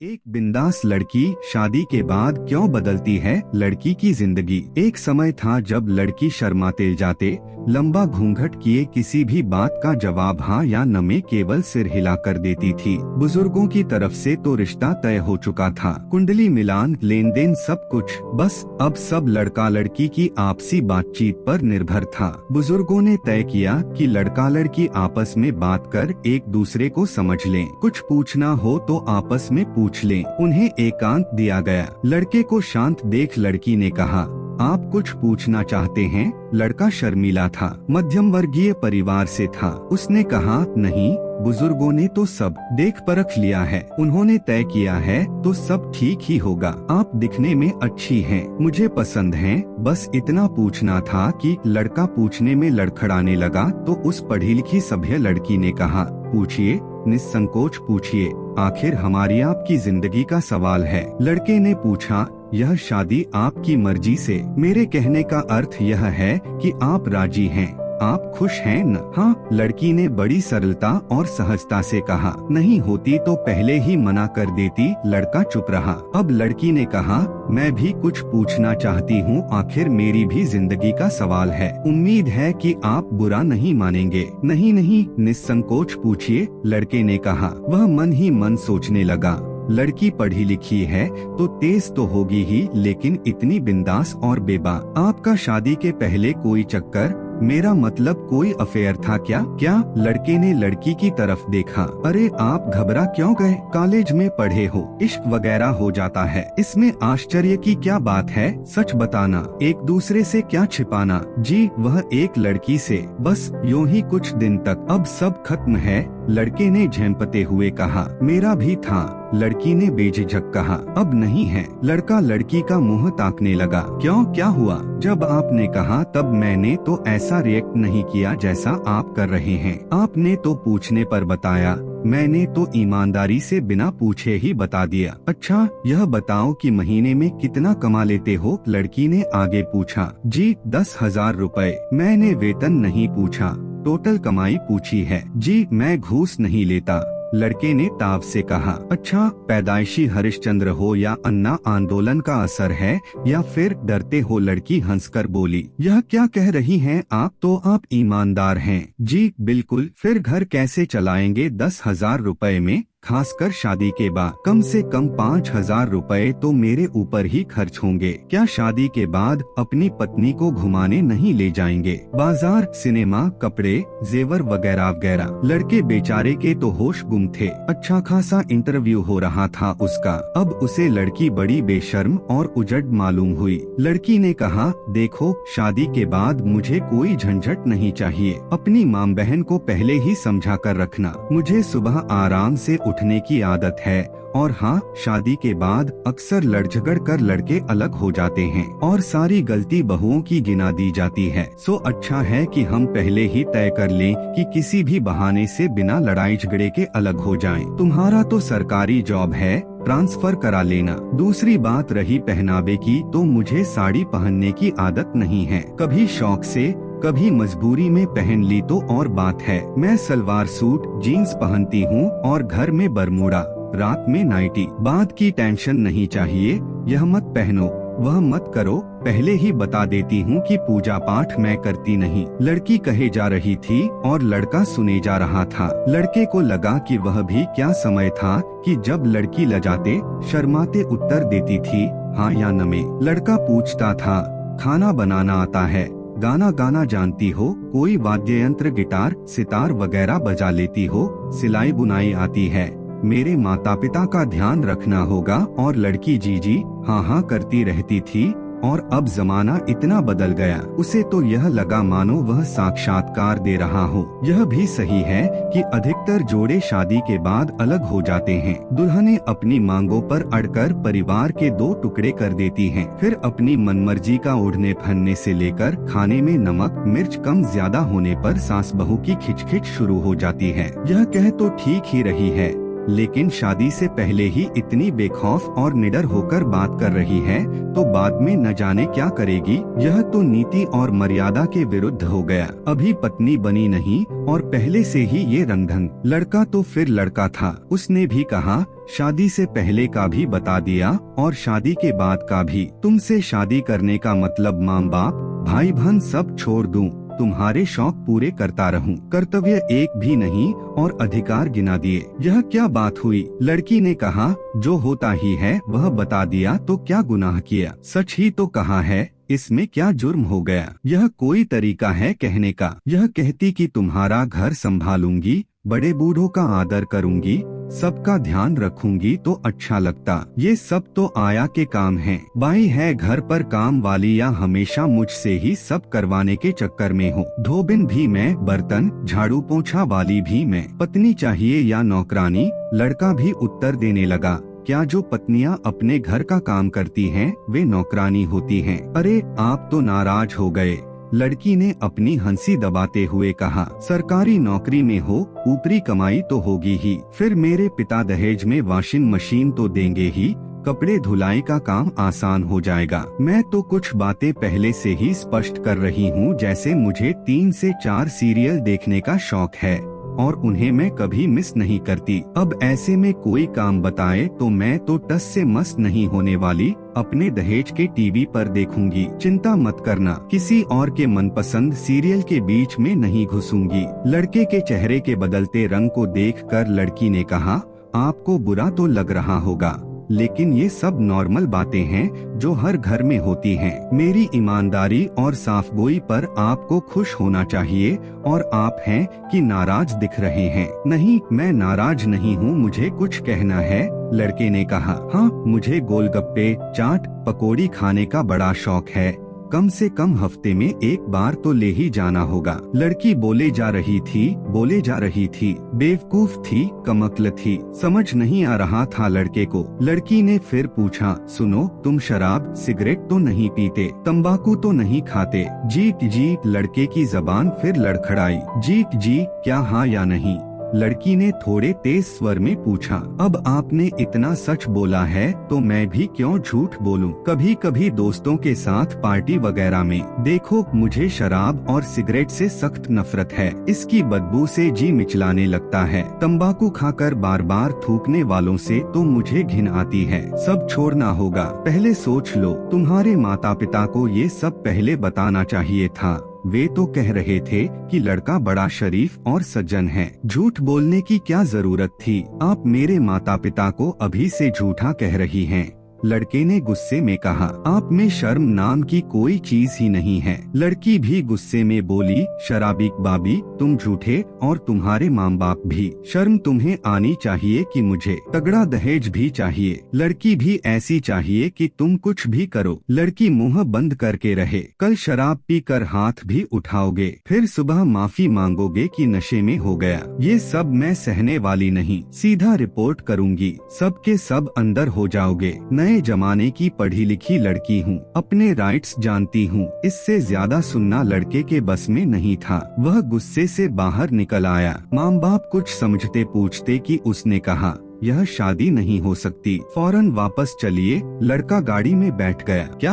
एक बिंदास लड़की शादी के बाद क्यों बदलती है लड़की की जिंदगी। एक समय था जब लड़की शर्माते जाते लंबा घूंघट किए किसी भी बात का जवाब हाँ या न में केवल सिर हिला कर देती थी। बुजुर्गों की तरफ से तो रिश्ता तय हो चुका था, कुंडली मिलान लेन देन सब कुछ, बस अब सब लड़का लड़की की आपसी बातचीत पर निर्भर था। बुजुर्गों ने तय किया कि लड़का लड़की आपस में बात कर एक दूसरे को समझ लें, कुछ पूछना हो तो आपस में पूछ लें। उन्हें एकांत दिया गया। लड़के को शांत देख लड़की ने कहा, आप कुछ पूछना चाहते हैं? लड़का शर्मीला था, मध्यम वर्गीय परिवार से था। उसने कहा, नहीं, बुजुर्गों ने तो सब देख परख लिया है, उन्होंने तय किया है तो सब ठीक ही होगा। आप दिखने में अच्छी हैं, मुझे पसंद हैं, बस इतना पूछना था कि लड़का पूछने में लड़खड़ाने लगा तो उस पढ़ी लिखी सभ्य लड़की ने कहा, पूछिए, निस्संकोच पूछिए, आखिर हमारी आपकी जिंदगी का सवाल है। लड़के ने पूछा, यह शादी आपकी मर्जी से? मेरे कहने का अर्थ यह है कि आप राजी हैं, आप खुश हैं न? हाँ, लड़की ने बड़ी सरलता और सहजता से कहा। नहीं होती तो पहले ही मना कर देती। लड़का चुप रहा। अब लड़की ने कहा, मैं भी कुछ पूछना चाहती हूँ, आखिर मेरी भी जिंदगी का सवाल है, उम्मीद है कि आप बुरा नहीं मानेंगे। नहीं नहीं, निस्संकोच पूछिए, लड़के ने कहा। वह मन ही मन सोचने लगा, लड़की पढ़ी लिखी है तो तेज तो होगी ही, लेकिन इतनी बिंदास और बेबाक। आपका शादी के पहले कोई चक्कर? मेरा मतलब कोई अफेयर था क्या? क्या? लड़के ने लड़की की तरफ देखा। अरे आप घबरा क्यों गए? कॉलेज में पढ़े हो, इश्क वगैरह हो जाता है, इसमें आश्चर्य की क्या बात है? सच बताना, एक दूसरे से क्या छिपाना। जी, वह एक लड़की से, बस यूं ही कुछ दिन तक, अब सब खत्म है। लड़के ने झेंपते हुए कहा, मेरा भी था। लड़की ने बेझिझक कहा, अब नहीं है। लड़का लड़की का मुंह ताकने लगा। क्यों, क्या हुआ? जब आपने कहा तब मैंने तो ऐसा रिएक्ट नहीं किया जैसा आप कर रहे हैं। आपने तो पूछने पर बताया, मैंने तो ईमानदारी से बिना पूछे ही बता दिया। अच्छा, यह बताओ कि महीने में कितना कमा लेते हो? लड़की ने आगे पूछा। जी, 10,000 रुपए। मैंने वेतन नहीं पूछा, टोटल कमाई पूछी है। जी, मैं घूस नहीं लेता। लड़के ने ताव से कहा। अच्छा, पैदाइशी हरिश्चंद्र हो या अन्ना आंदोलन का असर है या फिर डरते हो? लड़की हंसकर बोली। यह क्या कह रही हैं आप? तो आप ईमानदार हैं। जी बिल्कुल। फिर घर कैसे चलाएंगे 10,000 रुपए में? खासकर शादी के बाद कम से कम 5,000 रुपए तो मेरे ऊपर ही खर्च होंगे। क्या शादी के बाद अपनी पत्नी को घुमाने नहीं ले जाएंगे? बाजार, सिनेमा, कपड़े, जेवर वगैरह वगैरह। लड़के बेचारे के तो होश गुम थे। अच्छा खासा इंटरव्यू हो रहा था उसका। अब उसे लड़की बड़ी बेशर्म और उजड़ मालूम हुई। लड़की ने कहा, देखो, शादी के बाद मुझे कोई झंझट नहीं चाहिए। अपनी माँ बहन को पहले ही समझा कर रखना। मुझे सुबह आराम से उठने की आदत है। और हाँ, शादी के बाद अक्सर लड़ झगड़ कर लड़के अलग हो जाते हैं और सारी गलती बहुओं की गिना दी जाती है। सो अच्छा है कि हम पहले ही तय कर लें कि किसी भी बहाने से बिना लड़ाई झगड़े के अलग हो जाएं। तुम्हारा तो सरकारी जॉब है, ट्रांसफर करा लेना। दूसरी बात रही पहनावे की, तो मुझे साड़ी पहनने की आदत नहीं है। कभी शौक से, कभी मजबूरी में पहन ली तो और बात है। मैं सलवार सूट, जीन्स पहनती हूँ और घर में बरमूडा, रात में नाइटी। बात की टेंशन नहीं चाहिए। यह मत पहनो, वह मत करो। पहले ही बता देती हूँ कि पूजा पाठ मैं करती नहीं। लड़की कहे जा रही थी और लड़का सुने जा रहा था। लड़के को लगा कि वह भी क्या समय था कि जब लड़की लजाते शर्माते उत्तर देती थी हाँ या न में। लड़का पूछता था, खाना बनाना आता है? गाना गाना जानती हो? कोई वाद्य यंत्र, गिटार, सितार वगैरह बजा लेती हो? सिलाई बुनाई आती है? मेरे माता पिता का ध्यान रखना होगा। और लड़की जी जी हाँ हाँ करती रहती थी। और अब जमाना इतना बदल गया, उसे तो यह लगा मानो वह साक्षात्कार दे रहा हो। यह भी सही है कि अधिकतर जोड़े शादी के बाद अलग हो जाते हैं। दुल्हनें अपनी मांगों पर अड़कर परिवार के दो टुकड़े कर देती हैं। फिर अपनी मनमर्जी का ओढ़ने पहनने से लेकर खाने में नमक मिर्च कम ज्यादा होने पर सास बहू की खिचखिच शुरू हो जाती है। यह कह तो ठीक ही रही है, लेकिन शादी से पहले ही इतनी बेखौफ और निडर होकर बात कर रही है तो बाद में न जाने क्या करेगी। यह तो नीति और मर्यादा के विरुद्ध हो गया। अभी पत्नी बनी नहीं और पहले से ही ये रंगढंग। लड़का तो फिर लड़का था, उसने भी कहा शादी से पहले का भी बता दिया और शादी के बाद का भी। तुमसे शादी करने का मतलब माँ बाप भाई बहन सब छोड़ दूं, तुम्हारे शौक पूरे करता रहूं, कर्तव्य एक भी नहीं और अधिकार गिना दिए। यह क्या बात हुई? लड़की ने कहा जो होता ही है वह बता दिया तो क्या गुनाह किया, सच ही तो कहा है, इसमें क्या जुर्म हो गया। यह कोई तरीका है कहने का? यह कहती कि तुम्हारा घर संभालूंगी, बड़े बूढ़ों का आदर करूंगी, सबका ध्यान रखूंगी तो अच्छा लगता। ये सब तो आया के काम हैं। बाई है घर पर काम वाली या हमेशा मुझसे ही सब करवाने के चक्कर में हो। धोबिन भी मैं, बर्तन झाड़ू पोंछा वाली भी मैं। पत्नी चाहिए या नौकरानी? लड़का भी उत्तर देने लगा क्या जो पत्नियां अपने घर का काम करती हैं वे नौकरानी होती हैं? अरे आप तो नाराज हो गए। लड़की ने अपनी हंसी दबाते हुए कहा सरकारी नौकरी में हो, ऊपरी कमाई तो होगी ही, फिर मेरे पिता दहेज में वॉशिंग मशीन तो देंगे ही, कपड़े धुलाई का काम आसान हो जाएगा। मैं तो कुछ बातें पहले से ही स्पष्ट कर रही हूँ, जैसे मुझे 3 से 4 सीरियल देखने का शौक है और उन्हें मैं कभी मिस नहीं करती। अब ऐसे में कोई काम बताए तो मैं तो टस से मस नहीं होने वाली, अपने दहेज के टीवी पर देखूंगी। चिंता मत करना, किसी और के मनपसंद सीरियल के बीच में नहीं घुसूंगी। लड़के के चेहरे के बदलते रंग को देखकर लड़की ने कहा आपको बुरा तो लग रहा होगा, लेकिन ये सब नॉर्मल बातें हैं जो हर घर में होती हैं। मेरी ईमानदारी और साफगोई पर आपको खुश होना चाहिए और आप हैं कि नाराज दिख रहे हैं। नहीं, मैं नाराज नहीं हूँ, मुझे कुछ कहना है। लड़के ने कहा हाँ, मुझे गोलगप्पे चाट पकौड़ी खाने का बड़ा शौक है, कम से कम हफ्ते में एक बार तो ले ही जाना होगा। लड़की बोले जा रही थी, बेवकूफ थी, कमक्ल थी, समझ नहीं आ रहा था लड़के को। लड़की ने फिर पूछा सुनो, तुम शराब सिगरेट तो नहीं पीते, तंबाकू तो नहीं खाते? जी। लड़के की जबान फिर लड़खड़ाई। जी क्या हाँ या नहीं? लड़की ने थोड़े तेज स्वर में पूछा। अब आपने इतना सच बोला है तो मैं भी क्यों झूठ बोलूं? कभी कभी दोस्तों के साथ पार्टी वगैरह में। देखो, मुझे शराब और सिगरेट से सख्त नफरत है, इसकी बदबू से जी मिचलाने लगता है। तंबाकू खाकर बार बार थूकने वालों से तो मुझे घिन आती है। सब छोड़ना होगा, पहले सोच लो। तुम्हारे माता पिता को ये सब पहले बताना चाहिए था, वे तो कह रहे थे कि लड़का बड़ा शरीफ और सज्जन है। झूठ बोलने की क्या जरूरत थी? आप मेरे माता पिता को अभी से झूठा कह रही हैं। लड़के ने गुस्से में कहा आप में शर्म नाम की कोई चीज ही नहीं है। लड़की भी गुस्से में बोली शराबी बाबी, तुम झूठे और तुम्हारे माँ बाप भी। शर्म तुम्हें आनी चाहिए कि मुझे तगड़ा दहेज भी चाहिए। लड़की भी ऐसी चाहिए कि तुम कुछ भी करो। लड़की मुंह बंद करके रहे। कल शराब पीकर हाथ भी उठाओगे, फिर सुबह माफी मांगोगे कि नशे में हो गया। ये सब मैं सहने वाली नहीं, सीधा रिपोर्ट करूंगी, सबके सब अंदर हो जाओगे। नए जमाने की पढ़ी लिखी लड़की हूँ, अपने राइट्स जानती हूँ। इससे ज्यादा सुनना लड़के के बस में नहीं था। वह गुस्से से बाहर निकल आया। माँ बाप कुछ समझते पूछते कि उसने कहा यह शादी नहीं हो सकती, फौरन वापस चलिए। लड़का गाड़ी में बैठ गया। क्या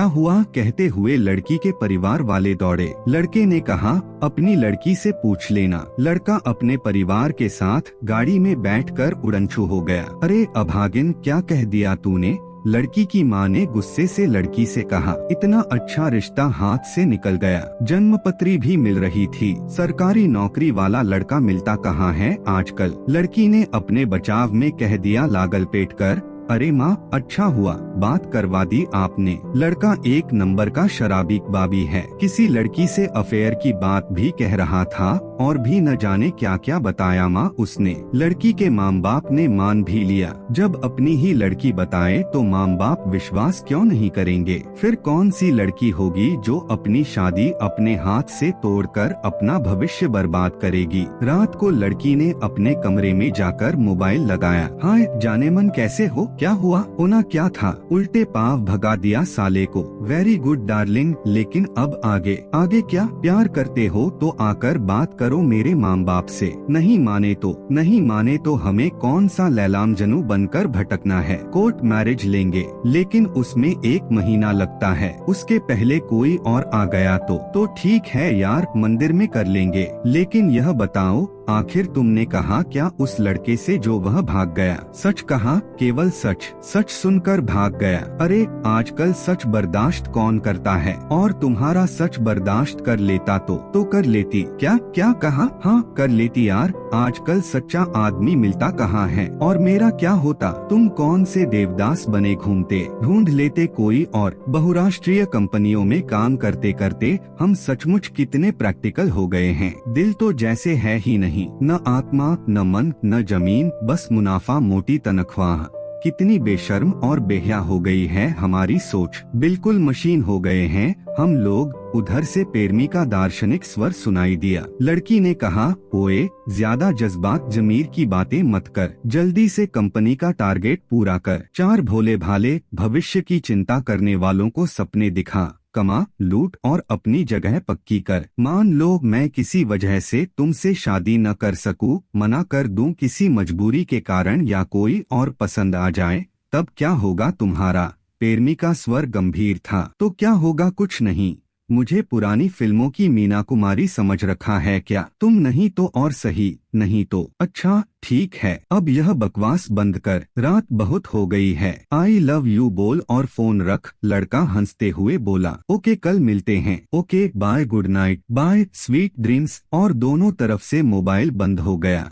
हुआ कहते हुए लड़की के परिवार वाले दौड़े। लड़के ने कहा अपनी लड़की से पूछ लेना। लड़का अपने परिवार के साथ गाड़ी में बैठकर उड़नछू हो गया। अरे अभागिन, क्या कह दिया तूने? लड़की की माँ ने गुस्से से लड़की से कहा इतना अच्छा रिश्ता हाथ से निकल गया, जन्मपत्री भी मिल रही थी, सरकारी नौकरी वाला लड़का मिलता कहाँ है आजकल। लड़की ने अपने बचाव में कह दिया लागल पेट कर। अरे माँ, अच्छा हुआ बात करवा दी आपने। लड़का एक नंबर का शराबी बाबी है, किसी लड़की से अफेयर की बात भी कह रहा था और भी न जाने क्या क्या बताया माँ उसने। लड़की के माँ बाप ने मान भी लिया। जब अपनी ही लड़की बताए तो माँ बाप विश्वास क्यों नहीं करेंगे? फिर कौन सी लड़की होगी जो अपनी शादी अपने हाथ से तोड़कर अपना भविष्य बर्बाद करेगी? रात को लड़की ने अपने कमरे में जाकर मोबाइल लगाया। हाय जाने मन, कैसे हो? क्या हुआ? होना क्या था? उल्टे पांव भगा दिया साले को। वेरी गुड डार्लिंग, लेकिन अब आगे क्या? प्यार करते हो तो आकर बात कर करो मेरे माँ बाप से, नहीं माने तो हमें कौन सा लैलामजनू बनकर भटकना है। कोर्ट मैरिज लेंगे लेकिन उसमें 1 महीना लगता है, उसके पहले कोई और आ गया तो ठीक है यार, मंदिर में कर लेंगे। लेकिन यह बताओ आखिर तुमने कहा क्या उस लड़के से जो वह भाग गया? सच कहा, केवल सच सुनकर भाग गया। अरे आजकल सच बर्दाश्त कौन करता है, और तुम्हारा सच बर्दाश्त कर लेता तो कर लेती। क्या कहा? हाँ कर लेती यार, आजकल सच्चा आदमी मिलता कहाँ है, और मेरा क्या होता? तुम कौन से देवदास बने घूमते, ढूंढ लेते कोई और। बहुराष्ट्रीय कंपनियों में काम करते करते हम सचमुच कितने प्रैक्टिकल हो गए हैं। दिल तो जैसे है ही नहीं, न आत्मा न मन न जमीन, बस मुनाफा मोटी तनख्वाह। कितनी बेशर्म और बेहया हो गई है हमारी सोच, बिल्कुल मशीन हो गए हैं हम लोग। उधर से पेरमी का दार्शनिक स्वर सुनाई दिया। लड़की ने कहा, ओए ज्यादा जज्बात जमीर की बातें मत कर, जल्दी से कंपनी का टारगेट पूरा कर। 4 भोले भाले भविष्य की चिंता करने वालों को सपने दिखा, कमा, लूट और अपनी जगह पक्की कर। मान लो मैं किसी वजह से तुमसे शादी न कर सकूं, मना कर दूं किसी मजबूरी के कारण, या कोई और पसंद आ जाए, तब क्या होगा तुम्हारा? पेरमी का स्वर गंभीर था। तो क्या होगा? कुछ नहीं। मुझे पुरानी फिल्मों की मीना कुमारी समझ रखा है क्या? तुम नहीं तो और सही, नहीं तो अच्छा ठीक है, अब यह बकवास बंद कर, रात बहुत हो गई है। आई लव यू बोल और फोन रख। लड़का हंसते हुए बोला, ओके कल मिलते हैं। Okay bye, good night, bye, sweet dreams. और दोनों तरफ से मोबाइल बंद हो गया।